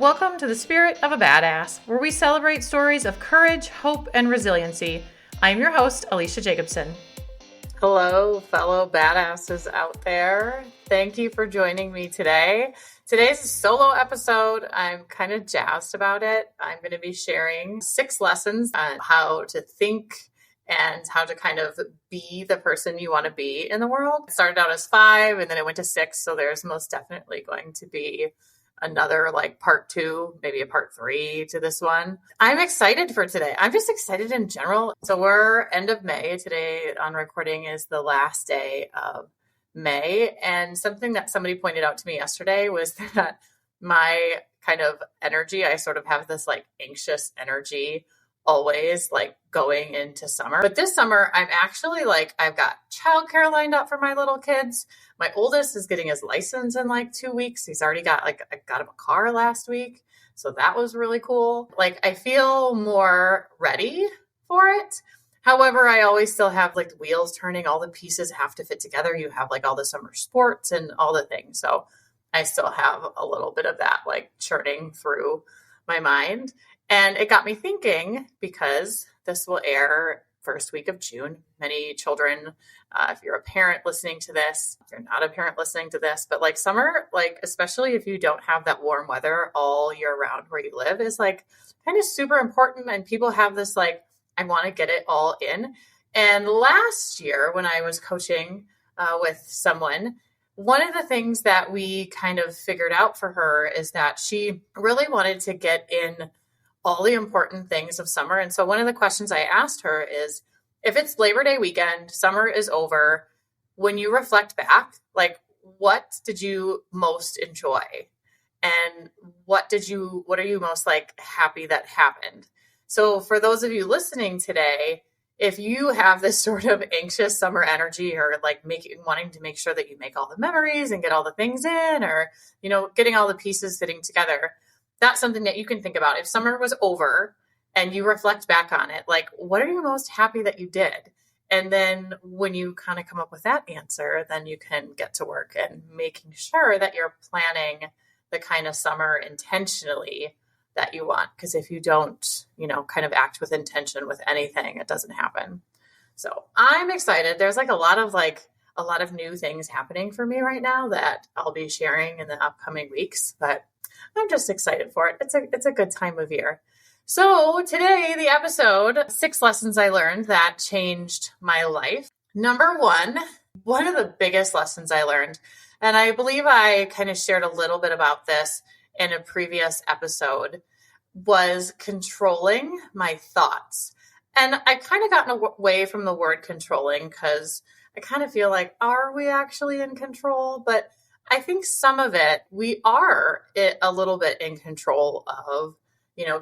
Welcome to the Spirit of a Badass, where we celebrate stories of courage, hope, and resiliency. I'm your host, Alecia Jacobson. Hello, fellow badasses out there. Thank you for joining me today. Today's a solo episode. I'm kind of jazzed about it. I'm going to be sharing 6 lessons on how to think and how to kind of be the person you want to be in the world. It started out as 5 and then it went to 6. So there's most definitely going to be another part 2, maybe a part 3 to this one. I'm excited for today. I'm just excited in general. So we're end of May. Today on recording is the last day of May. And something that somebody pointed out to me yesterday was that my kind of energy, I sort of have this anxious energy always going into summer. But this summer, I'm actually I've got childcare lined up for my little kids. My oldest is getting his license in 2 weeks. He's already got I got him a car last week. So that was really cool. I feel more ready for it. However, I always still have the wheels turning. All the pieces have to fit together. You have all the summer sports and all the things. So I still have a little bit of that churning through my mind. And it got me thinking, because this will air first week of June. Many children, if you're a parent listening to this, if you're not a parent listening to this, but summer, especially if you don't have that warm weather all year round where you live, is kind of super important. And people have this I want to get it all in. And last year when I was coaching with someone, one of the things that we kind of figured out for her is that she really wanted to get in all the important things of summer. And so one of the questions I asked her is, if it's Labor Day weekend, summer is over, when you reflect back, what did you most enjoy? And what are you most happy that happened? So for those of you listening today, if you have this sort of anxious summer energy or wanting to make sure that you make all the memories and get all the things in, or, getting all the pieces fitting together, that's something that you can think about. If summer was over and you reflect back on it, what are you most happy that you did? And then when you kind of come up with that answer, then you can get to work and making sure that you're planning the kind of summer intentionally that you want. Because if you don't, kind of act with intention with anything, it doesn't happen. So I'm excited. There's a lot of new things happening for me right now that I'll be sharing in the upcoming weeks, but I'm just excited for it. It's a good time of year. So today, the episode, 6 lessons I learned that changed my life. Number one of the biggest lessons I learned, and I believe I kind of shared a little bit about this in a previous episode, was controlling my thoughts. And I kind of gotten away from the word controlling because I kind of feel are we actually in control? But I think some of it, we are a little bit in control of,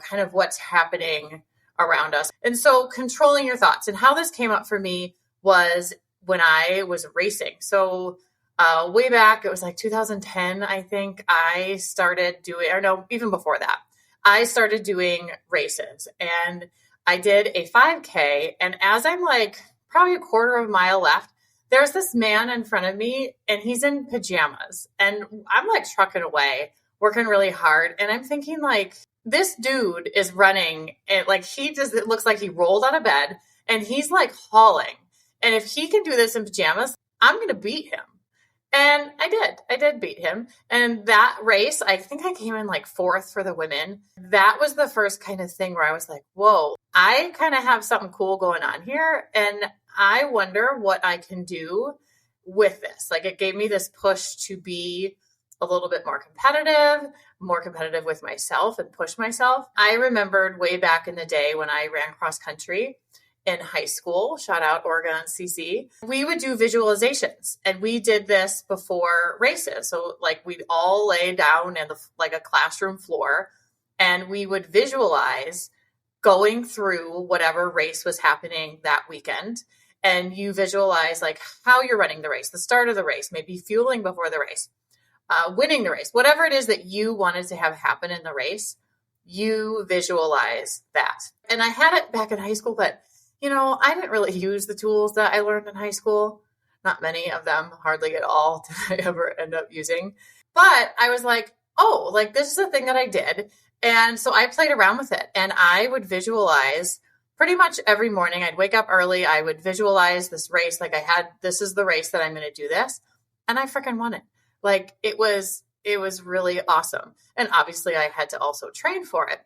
kind of what's happening around us. And so controlling your thoughts, and how this came up for me was when I was racing. So way back, it was 2010, I think I started doing, or no, even before that, I started doing races, and I did a 5K. And as I'm probably a quarter of a mile left, there's this man in front of me and he's in pajamas, and I'm trucking away, working really hard. And I'm thinking this dude is running and it looks like he rolled out of bed and he's hauling. And if he can do this in pajamas, I'm going to beat him. And I did beat him. And that race, I think I came in 4th for the women. That was the first kind of thing where I was whoa, I kind of have something cool going on here. And I wonder what I can do with this. It gave me this push to be a little bit more competitive with myself and push myself. I remembered way back in the day when I ran cross country in high school, shout out Oregon CC, we would do visualizations, and we did this before races. So we'd all lay down in a classroom floor, and we would visualize going through whatever race was happening that weekend. And you visualize how you're running the race, the start of the race, maybe fueling before the race, winning the race, whatever it is that you wanted to have happen in the race, you visualize that. And I had it back in high school, but I didn't really use the tools that I learned in high school. Not many of them, hardly at all did I ever end up using. But I was oh, like this is a thing that I did. And so I played around with it and I would visualize pretty much every morning. I'd wake up early. I would visualize this race. Like this is the race that I'm going to do this. And I freaking won it. Like it was really awesome. And obviously I had to also train for it.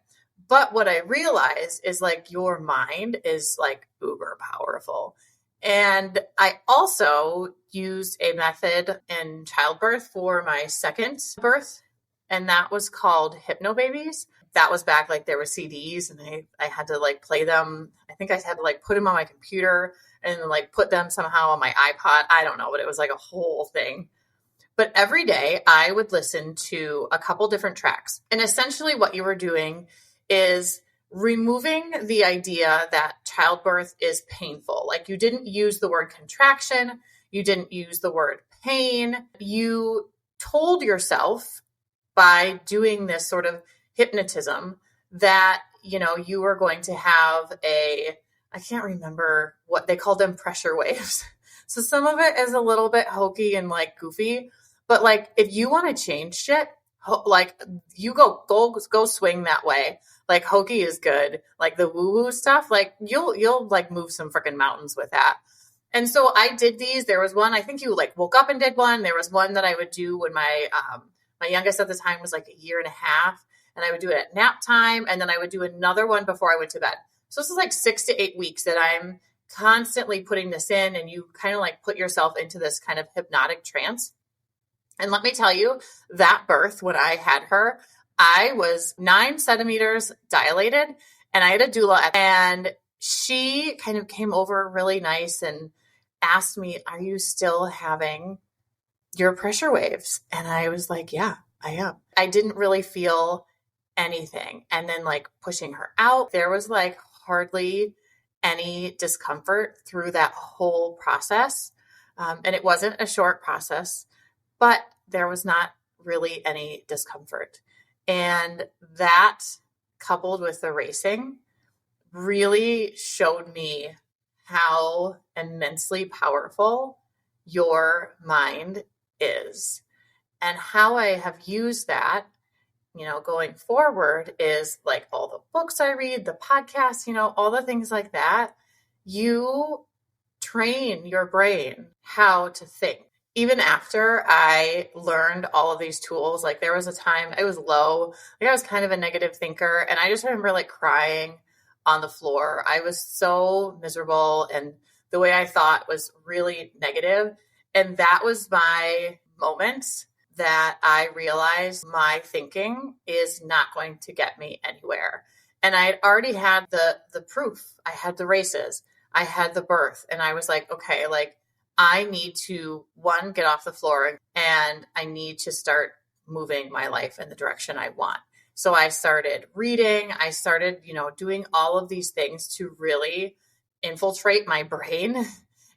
But what I realized is like your mind is like uber powerful. And I also used a method in childbirth for my second birth, and that was called Hypnobabies. That was back like there were CDs and I had to like play them. I think I had to like put them on my computer and like put them somehow on my iPod. I don't know, but it was like a whole thing. But every day I would listen to a couple different tracks. And essentially what you were doing is removing the idea that childbirth is painful. Like you didn't use the word contraction. You didn't use the word pain. You told yourself by doing this sort of hypnotism that, you know, you were going to have I can't remember what they called them, pressure waves. So some of it is a little bit hokey and like goofy, but like if you want to change shit, like you go swing that way. Like hokey is good. Like the woo woo stuff, like you'll like move some freaking mountains with that. And so I did these. There was one, I think you like woke up and did one. There was one that I would do when my youngest at the time was like 1.5 years, and I would do it at nap time. And then I would do another one before I went to bed. So this is like 6 to 8 weeks that I'm constantly putting this in, and you kind of like put yourself into this kind of hypnotic trance. And let me tell you, that birth, when I had her, I was 9 centimeters dilated, and I had a doula, and she kind of came over really nice and asked me, "Are you still having your pressure waves?" And I was like, "Yeah, I am." I didn't really feel anything. And then like pushing her out, there was like hardly any discomfort through that whole process. And it wasn't a short process, but there was not really any discomfort. And that, coupled with the racing, really showed me how immensely powerful your mind is. And how I have used that, you know, going forward is like all the books I read, the podcasts, you know, all the things like that. You train your brain how to think. Even after I learned all of these tools, like there was a time I was low, like I was kind of a negative thinker. And I just remember like crying on the floor. I was so miserable, and the way I thought was really negative. And that was my moment that I realized my thinking is not going to get me anywhere. And I had already had the proof. I had the races, I had the birth, and I was like, okay, like I need to, one, get off the floor, and I need to start moving my life in the direction I want. So I started reading. I started, you know, doing all of these things to really infiltrate my brain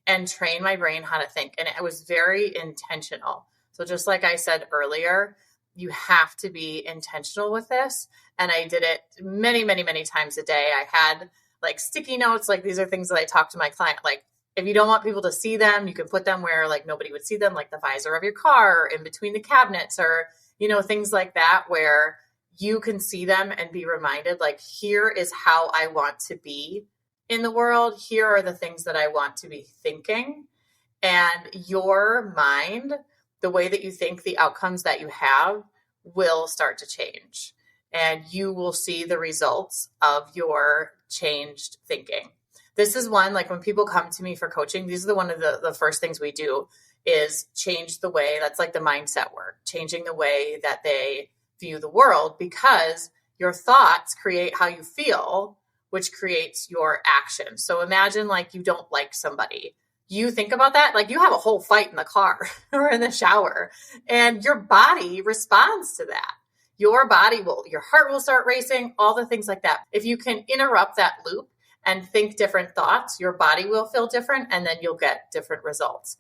and train my brain how to think. And it was very intentional. So just like I said earlier, you have to be intentional with this. And I did it many, many, many times a day. I had like sticky notes. Like these are things that I talk to my client, like, if you don't want people to see them, you can put them where like nobody would see them, like the visor of your car, or in between the cabinets, or, you know, things like that, where you can see them and be reminded, like, here is how I want to be in the world. Here are the things that I want to be thinking. And your mind, the way that you think, the outcomes that you have will start to change. And you will see the results of your changed thinking. This is one, like when people come to me for coaching, these are one of the first things we do is change the way, that's like the mindset work, changing the way that they view the world, because your thoughts create how you feel, which creates your action. So imagine like you don't like somebody. You think about that, like you have a whole fight in the car or in the shower, and your body responds to that. Your heart will start racing, all the things like that. If you can interrupt that loop and think different thoughts, your body will feel different, and then you'll get different results.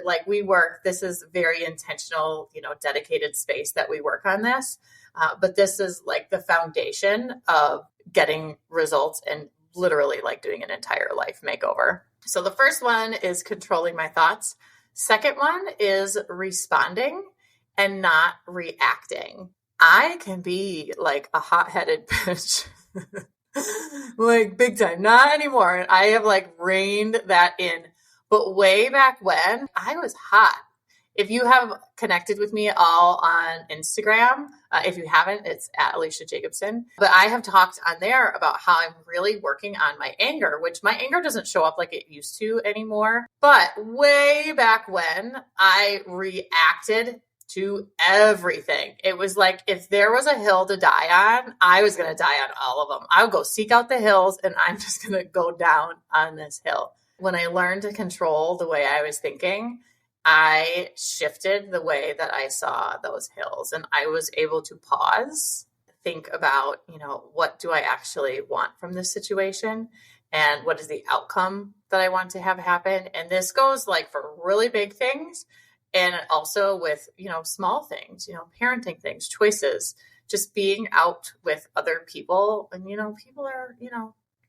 Like we work, this is very intentional, you know, dedicated space that we work on this. But this is like the foundation of getting results and literally like doing an entire life makeover. So the first one is controlling my thoughts. Second one is responding. and not reacting. I can be like a hot-headed bitch. Like big time. Not anymore. I have like reined that in. But way back when, I was hot. If you have connected with me all on Instagram, if you haven't, it's at Alecia Jacobson. But I have talked on there about how I'm really working on my anger, which my anger doesn't show up like it used to anymore. But way back when, I reacted to everything. It was like if there was a hill to die on, I was going to die on all of them. I would go seek out the hills and I'm just going to go down on this hill. When I learned to control the way I was thinking, I shifted the way that I saw those hills, and I was able to pause, think about, what do I actually want from this situation and what is the outcome that I want to have happen. And this goes like for really big things and also with, small things, parenting things, choices, just being out with other people. And, people are,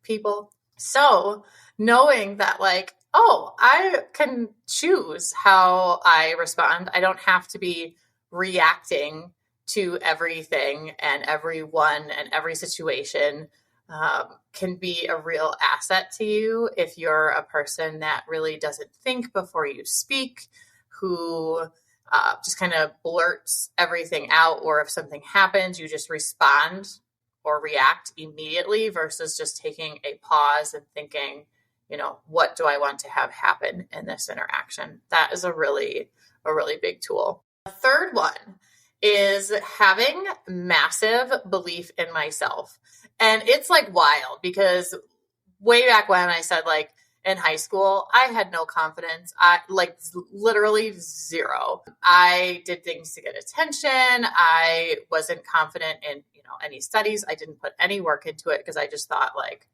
people. So knowing that like, oh, I can choose how I respond. I don't have to be reacting to everything and everyone and every situation can be a real asset to you if you're a person that really doesn't think before you speak, who just kind of blurts everything out, or if something happens, you just respond or react immediately versus just taking a pause and thinking, what do I want to have happen in this interaction? That is a really big tool. The third one is having massive belief in myself. And it's like wild because way back when I said like in high school, I had no confidence. I like literally zero. I did things to get attention. I wasn't confident in, any studies. I didn't put any work into it because I just thought like,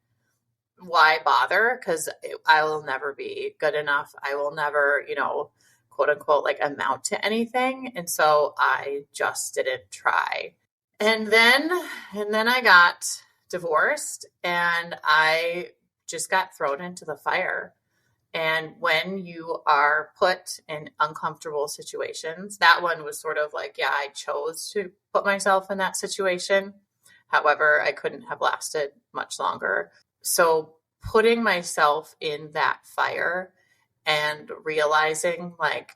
why bother? Because I will never be good enough. I will never, quote unquote, like amount to anything. And so I just didn't try. And then I got divorced and I just got thrown into the fire. And when you are put in uncomfortable situations, that one was sort of like, yeah, I chose to put myself in that situation. However, I couldn't have lasted much longer. So putting myself in that fire and realizing like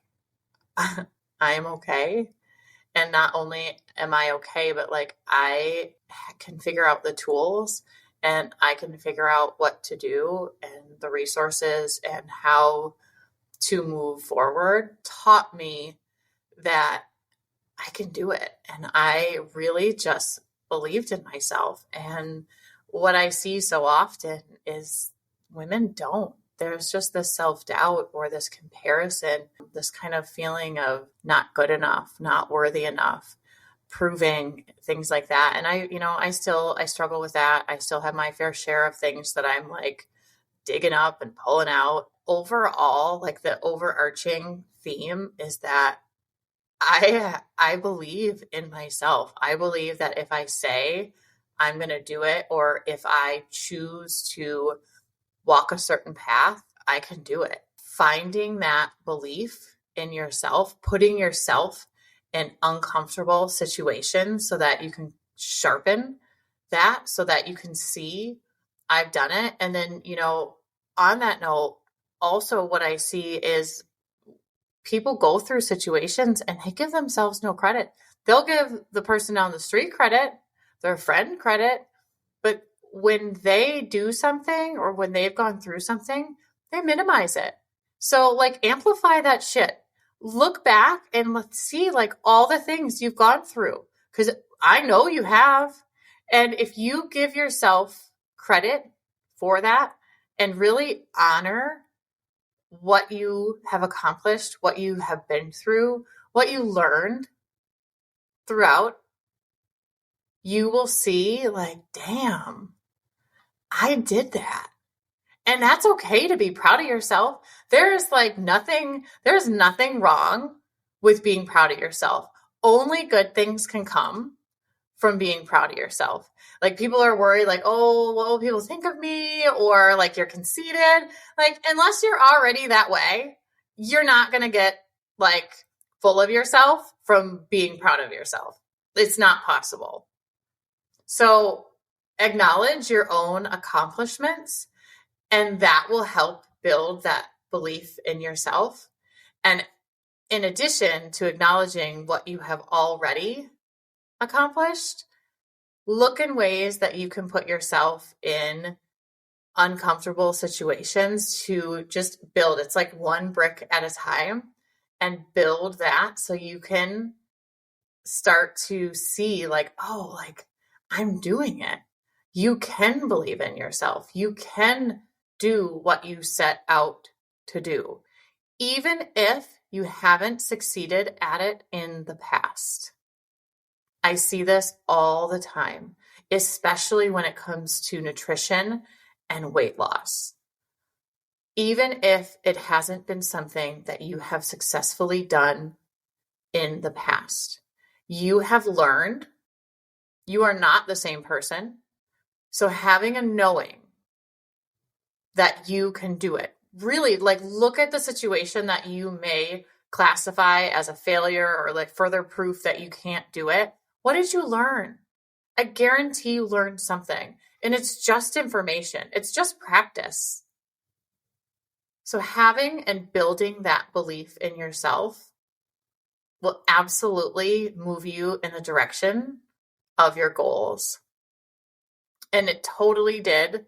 I am okay. And not only am I okay, but like I can figure out the tools and I can figure out what to do and the resources and how to move forward taught me that I can do it. And I really just believed in myself. And what I see so often is women don't. There's just this self-doubt or this comparison, this kind of feeling of not good enough, not worthy enough, proving things like that. And I struggle with that. I still have my fair share of things that I'm like digging up and pulling out. Overall, like the overarching theme is that I believe in myself. I believe that if I say I'm going to do it, or if I choose to walk a certain path, I can do it. Finding that belief in yourself, putting yourself in uncomfortable situations so that you can sharpen that, so that you can see I've done it. And then, on that note, also what I see is people go through situations and they give themselves no credit. They'll give the person down the street credit, their friend credit, but when they do something or when they've gone through something, they minimize it. So like amplify that shit. Look back and let's see like all the things you've gone through, because I know you have. And if you give yourself credit for that and really honor what you have accomplished, what you have been through, what you learned throughout, you will see like, damn, I did that. And that's okay to be proud of yourself. There's nothing wrong with being proud of yourself. Only good things can come from being proud of yourself. Like people are worried like, oh, what will people think of me? Or like you're conceited. Like unless you're already that way, you're not going to get like full of yourself from being proud of yourself. It's not possible. So acknowledge your own accomplishments, and that will help build that belief in yourself. And in addition to acknowledging what you have already accomplished, look in ways that you can put yourself in uncomfortable situations to just build. It's like one brick at a time, and build that so you can start to see like, oh, like I'm doing it. You can believe in yourself. You can do what you set out to do, even if you haven't succeeded at it in the past. I see this all the time, especially when it comes to nutrition and weight loss. Even if it hasn't been something that you have successfully done in the past, you have learned you are not the same person. So having a knowing that you can do it, really like look at the situation that you may classify as a failure or like further proof that you can't do it. What did you learn? I guarantee you learned something, and it's just information. It's just practice. So having and building that belief in yourself will absolutely move you in the direction of your goals. And it totally did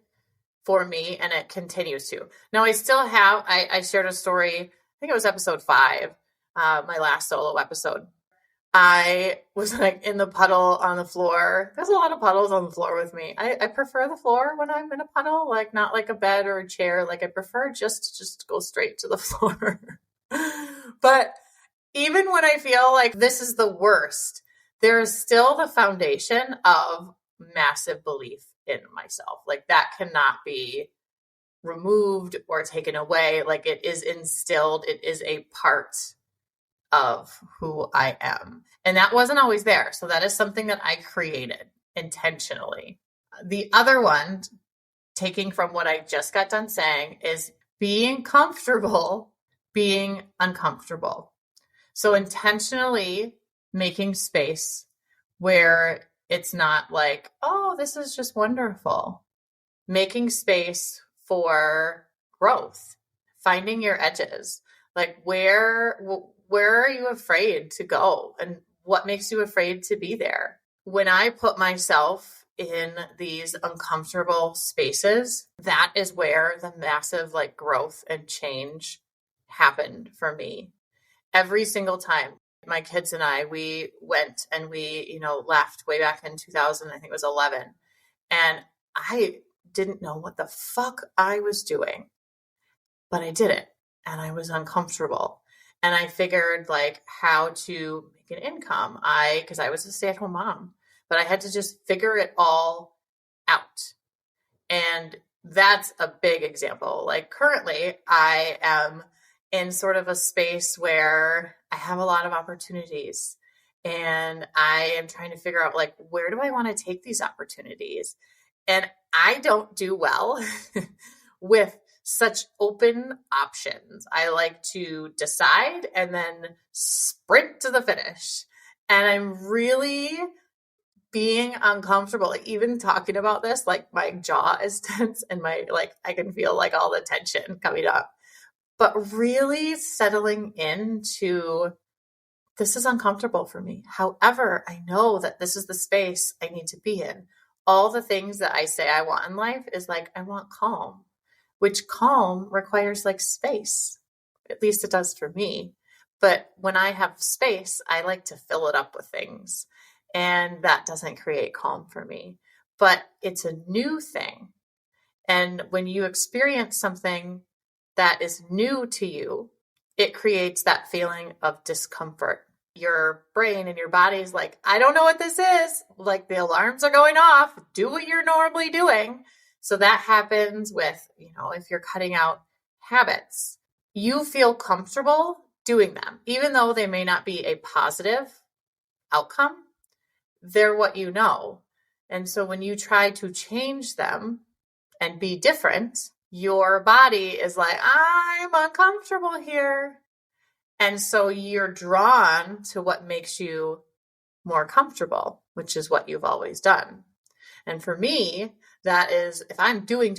for me, and it continues to. Now, I still have, I shared a story, I think it was episode 5, my last solo episode. I was like in the puddle on the floor. There's a lot of puddles on the floor with me. I prefer the floor when I'm in a puddle, like not like a bed or a chair. Like I prefer just go straight to the floor. But even when I feel like this is the worst, there is still the foundation of massive belief in myself. Like that cannot be removed or taken away. Like it is instilled. It is a part of who I am. And that wasn't always there. So that is something that I created intentionally. The other one, taking from what I just got done saying, is being comfortable being uncomfortable. So intentionally making space where it's not like, oh, this is just wonderful. Making space for growth, finding your edges. Like where are you afraid to go, and what makes you afraid to be there? When I put myself in these uncomfortable spaces, that is where the massive like growth and change happened for me. Every single time. My kids and I, we went and we, left way back in 2000, I think it was 11. And I didn't know what the fuck I was doing, but I did it, and I was uncomfortable. And I figured like how to make an income. Because I was a stay-at-home mom, but I had to just figure it all out. And that's a big example. Like currently I am in sort of a space where I have a lot of opportunities, and I am trying to figure out like, where do I want to take these opportunities? And I don't do well with such open options. I like to decide and then sprint to the finish. And I'm really being uncomfortable. Like even talking about this, like my jaw is tense and I can feel like all the tension coming up. But really settling into, this is uncomfortable for me. However, I know that this is the space I need to be in. All the things that I say I want in life is like, I want calm, which calm requires like space. At least it does for me. But when I have space, I like to fill it up with things. And that doesn't create calm for me. But it's a new thing. And when you experience something that is new to you, it creates that feeling of discomfort. Your brain and your body is like, I don't know what this is. Like the alarms are going off. Do what you're normally doing. So that happens with, if you're cutting out habits, you feel comfortable doing them, even though they may not be a positive outcome. They're what you know. And so when you try to change them and be different, your body is like, I'm uncomfortable here. And so you're drawn to what makes you more comfortable, which is what you've always done. And for me, that is if I'm doing,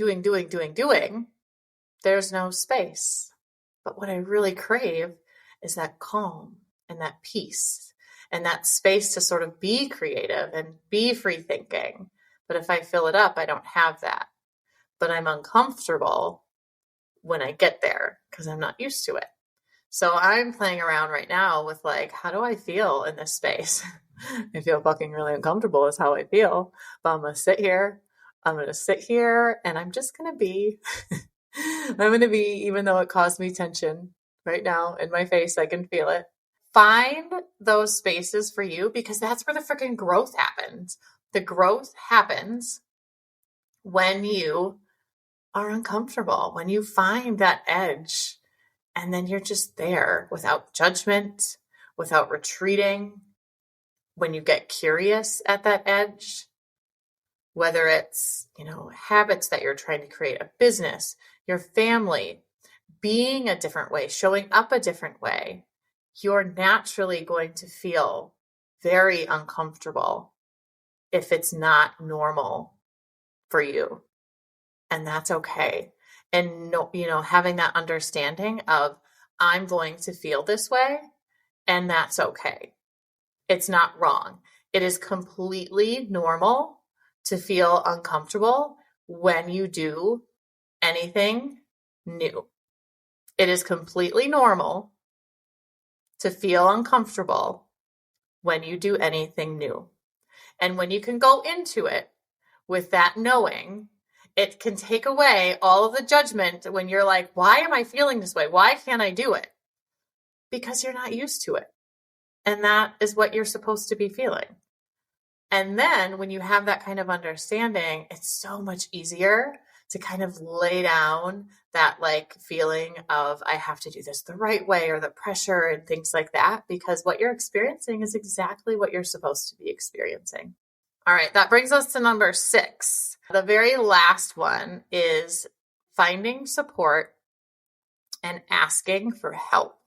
there's no space. But what I really crave is that calm and that peace and that space to sort of be creative and be free thinking. But if I fill it up, I don't have that. But I'm uncomfortable when I get there because I'm not used to it. So I'm playing around right now with like, how do I feel in this space? I feel fucking really uncomfortable is how I feel. But I'm going to sit here. I'm going to sit here and I'm just going to be. I'm going to be, even though it caused me tension right now in my face, I can feel it. Find those spaces for you because that's where the freaking growth happens. The growth happens when you are uncomfortable, when you find that edge and then you're just there without judgment, without retreating. When you get curious at that edge, whether it's, habits that you're trying to create, a business, your family, being a different way, showing up a different way, you're naturally going to feel very uncomfortable if it's not normal for you. And that's okay. And having that understanding of I'm going to feel this way and that's okay. It's not wrong. It is completely normal to feel uncomfortable when you do anything new. It is completely normal to feel uncomfortable when you do anything new. And when you can go into it with that knowing, it can take away all of the judgment when you're like, why am I feeling this way? Why can't I do it? Because you're not used to it. And that is what you're supposed to be feeling. And then when you have that kind of understanding, it's so much easier to kind of lay down that like feeling of I have to do this the right way or the pressure and things like that, because what you're experiencing is exactly what you're supposed to be experiencing. All right, that brings us to number 6. The very last one is finding support and asking for help.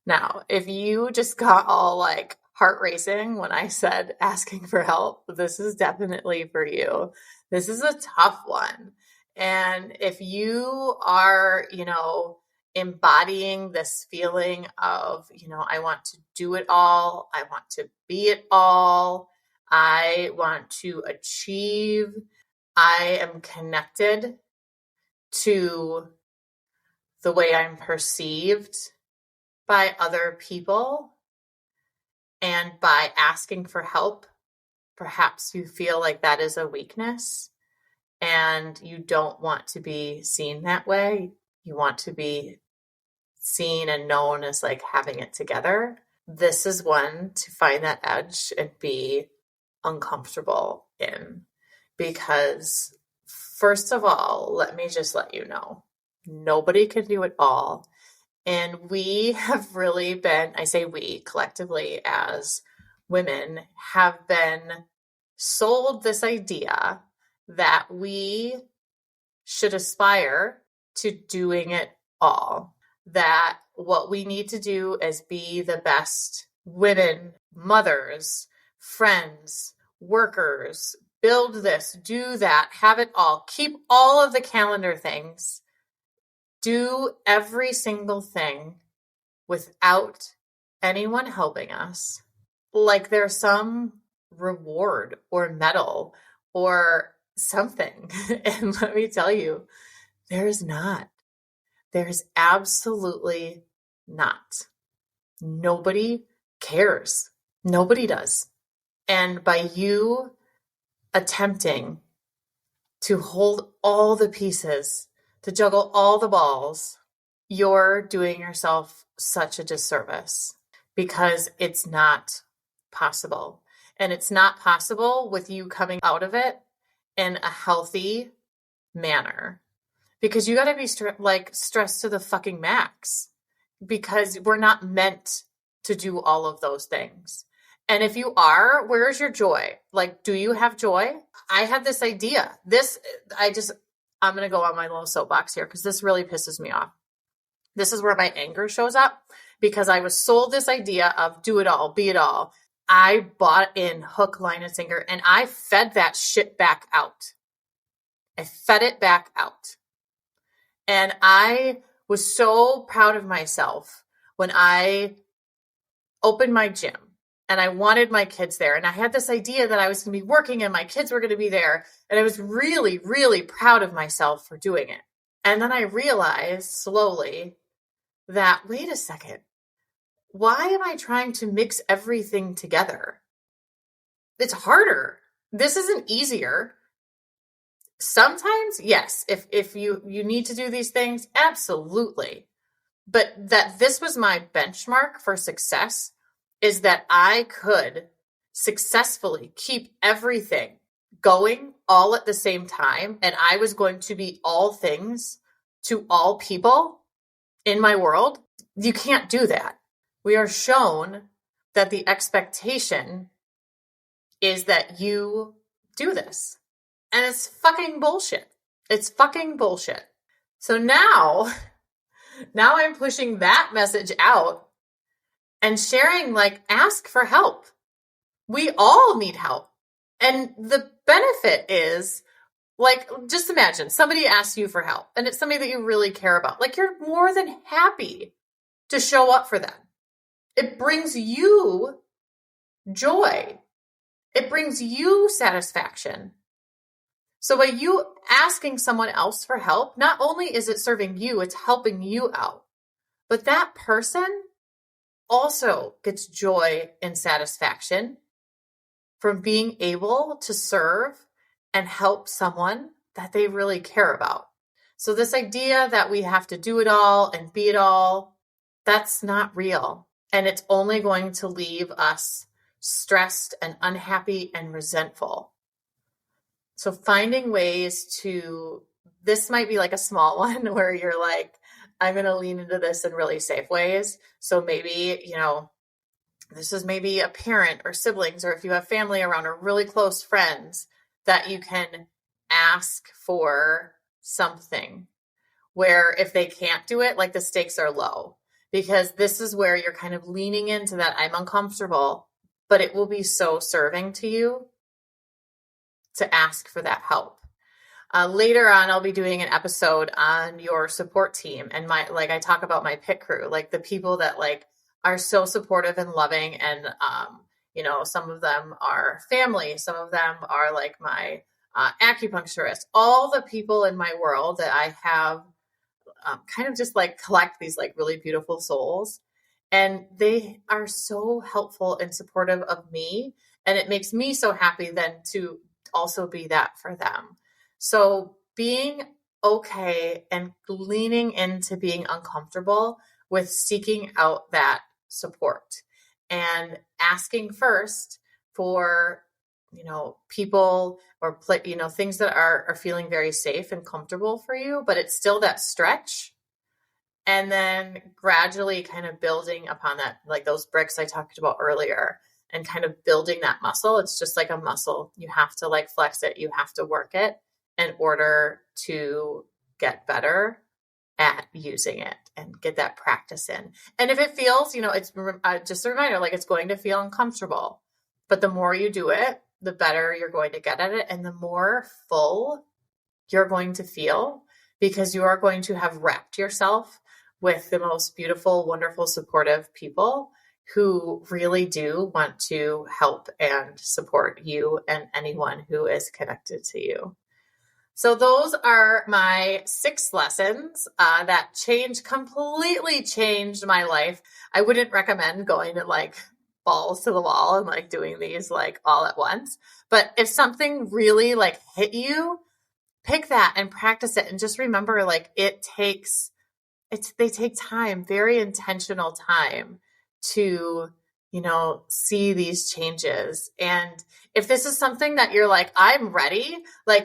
Now, if you just got all like heart racing when I said asking for help, this is definitely for you. This is a tough one. And if you are, embodying this feeling of, I want to do it all, I want to be it all, I want to achieve, I am connected to the way I'm perceived by other people, and by asking for help, perhaps you feel like that is a weakness and you don't want to be seen that way. You want to be seen and known as like having it together. This is one to find that edge and be uncomfortable in, because first of all, let me just let you know, nobody can do it all. And we have really been, I say we collectively as women, have been sold this idea that we should aspire to doing it all. That what we need to do is be the best women, mothers, friends, workers, build this, do that, have it all, keep all of the calendar things. Do every single thing without anyone helping us, like there's some reward or medal or something. And let me tell you, there's not. There's absolutely not. Nobody cares. Nobody does. And by you attempting to hold all the pieces, to juggle all the balls, you're doing yourself such a disservice, because it's not possible. And it's not possible with you coming out of it in a healthy manner, because you got to be stressed to the fucking max, because we're not meant to do all of those things. And if you are, where's your joy? Like, do you have joy? I have this idea. I'm going to go on my little soapbox here because this really pisses me off. This is where my anger shows up. because I was sold this idea of do it all, be it all. I bought in hook, line, and sinker, and I fed that shit back out. I fed it back out. And I was so proud of myself when I opened my gym and I wanted my kids there. And I had this idea that I was going to be working and my kids were going to be there. And I was really, really proud of myself for doing it. And then I realized slowly that, wait a second, why am I trying to mix everything together? It's harder. This isn't easier. Sometimes, yes, if you need to do these things, absolutely. But that this was my benchmark for success is that I could successfully keep everything going all at the same time. And I was going to be all things to all people in my world. You can't do that. We are shown that the expectation is that you do this. And it's fucking bullshit. It's fucking bullshit. So now I'm pushing that message out and sharing, like, ask for help. We all need help. And the benefit is, like, just imagine somebody asks you for help and it's somebody that you really care about. Like, you're more than happy to show up for them. It brings you joy. It brings you satisfaction. So by you asking someone else for help, not only is it serving you, it's helping you out. But that person also gets joy and satisfaction from being able to serve and help someone that they really care about. So this idea that we have to do it all and be it all, that's not real. And it's only going to leave us stressed and unhappy and resentful. So finding ways to, this might be like a small one where you're like, I'm going to lean into this in really safe ways. So maybe, this is maybe a parent or siblings, or if you have family around or really close friends, that you can ask for something where if they can't do it, like the stakes are low, because this is where you're kind of leaning into that I'm uncomfortable, but it will be so serving to you to ask for that help. Later on, I'll be doing an episode on your support team and I talk about my pit crew, like the people that are so supportive and loving. And, some of them are family. Some of them are like my acupuncturist, all the people in my world that I have kind of just collect these really beautiful souls. And they are so helpful and supportive of me. And it makes me so happy then to also be that for them. So being okay and leaning into being uncomfortable with seeking out that support and asking first for, people or things that are feeling very safe and comfortable for you, but it's still that stretch. And then gradually kind of building upon that, like those bricks I talked about earlier, and kind of building that muscle. It's just like a muscle. You have to flex it. You have to work it in order to get better at using it and get that practice in. And if it feels, it's just a reminder, it's going to feel uncomfortable, but the more you do it, the better you're going to get at it. And the more full you're going to feel, because you are going to have wrapped yourself with the most beautiful, wonderful, supportive people who really do want to help and support you and anyone who is connected to you. So those are my 6 lessons that completely changed my life. I wouldn't recommend going to balls to the wall and doing these all at once. But if something really hit you, pick that and practice it. And just remember, they take time, very intentional time to, see these changes. And if this is something that you're I'm ready,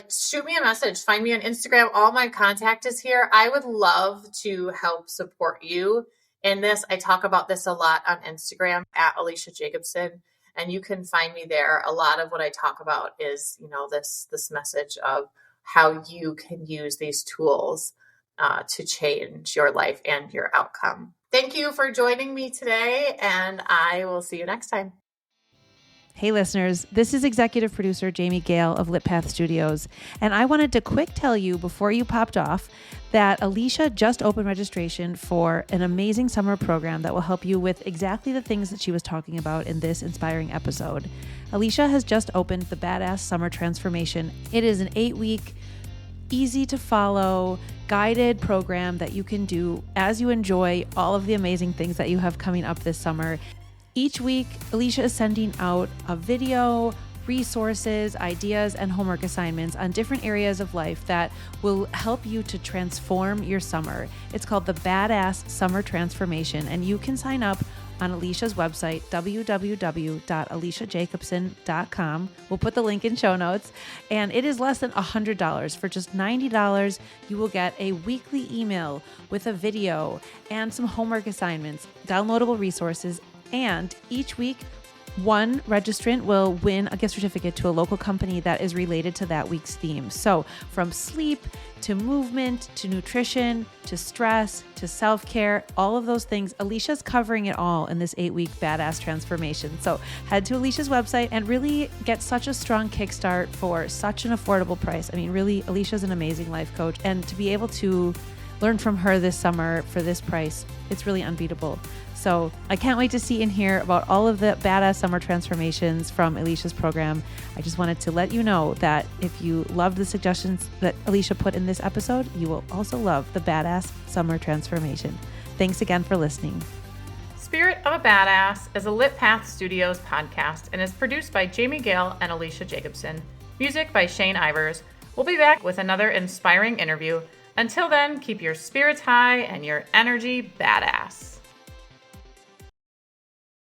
shoot me a message, find me on Instagram. All my contact is here. I would love to help support you in this. I talk about this a lot on Instagram at Alecia Jacobson, and you can find me there. A lot of what I talk about is, this message of how you can use these tools to change your life and your outcome. Thank you for joining me today, and I will see you next time. Hey listeners, this is executive producer Jamie Gale of LitPath Studios, and I wanted to quick tell you before you popped off that Alecia just opened registration for an amazing summer program that will help you with exactly the things that she was talking about in this inspiring episode. Alecia has just opened the Badass Summer Transformation. It is an 8-week, easy to follow, guided program that you can do as you enjoy all of the amazing things that you have coming up this summer. Each week, Alecia is sending out a video, resources, ideas, and homework assignments on different areas of life that will help you to transform your summer. It's called the Badass Summer Transformation, and you can sign up on Alecia's website, www.aleciajacobson.com. We'll put the link in show notes. And it is less than $100. For just $90, you will get a weekly email with a video and some homework assignments, downloadable resources, and each week, one registrant will win a gift certificate to a local company that is related to that week's theme. So from sleep to movement to nutrition to stress to self-care, all of those things, Alecia's covering it all in this 8-week badass transformation. So head to Alecia's website and really get such a strong kickstart for such an affordable price. I mean, really, Alecia's an amazing life coach, and to be able to learn from her this summer for this price, it's really unbeatable. So I can't wait to see and hear about all of the badass summer transformations from Alecia's program. I just wanted to let you know that if you loved the suggestions that Alecia put in this episode, you will also love the badass summer transformation. Thanks again for listening. Spirit of a Badass is a LitPath Studios podcast and is produced by Jamie Gale and Alecia Jacobson. Music by Shane Ivers. We'll be back with another inspiring interview. Until then, keep your spirits high and your energy badass.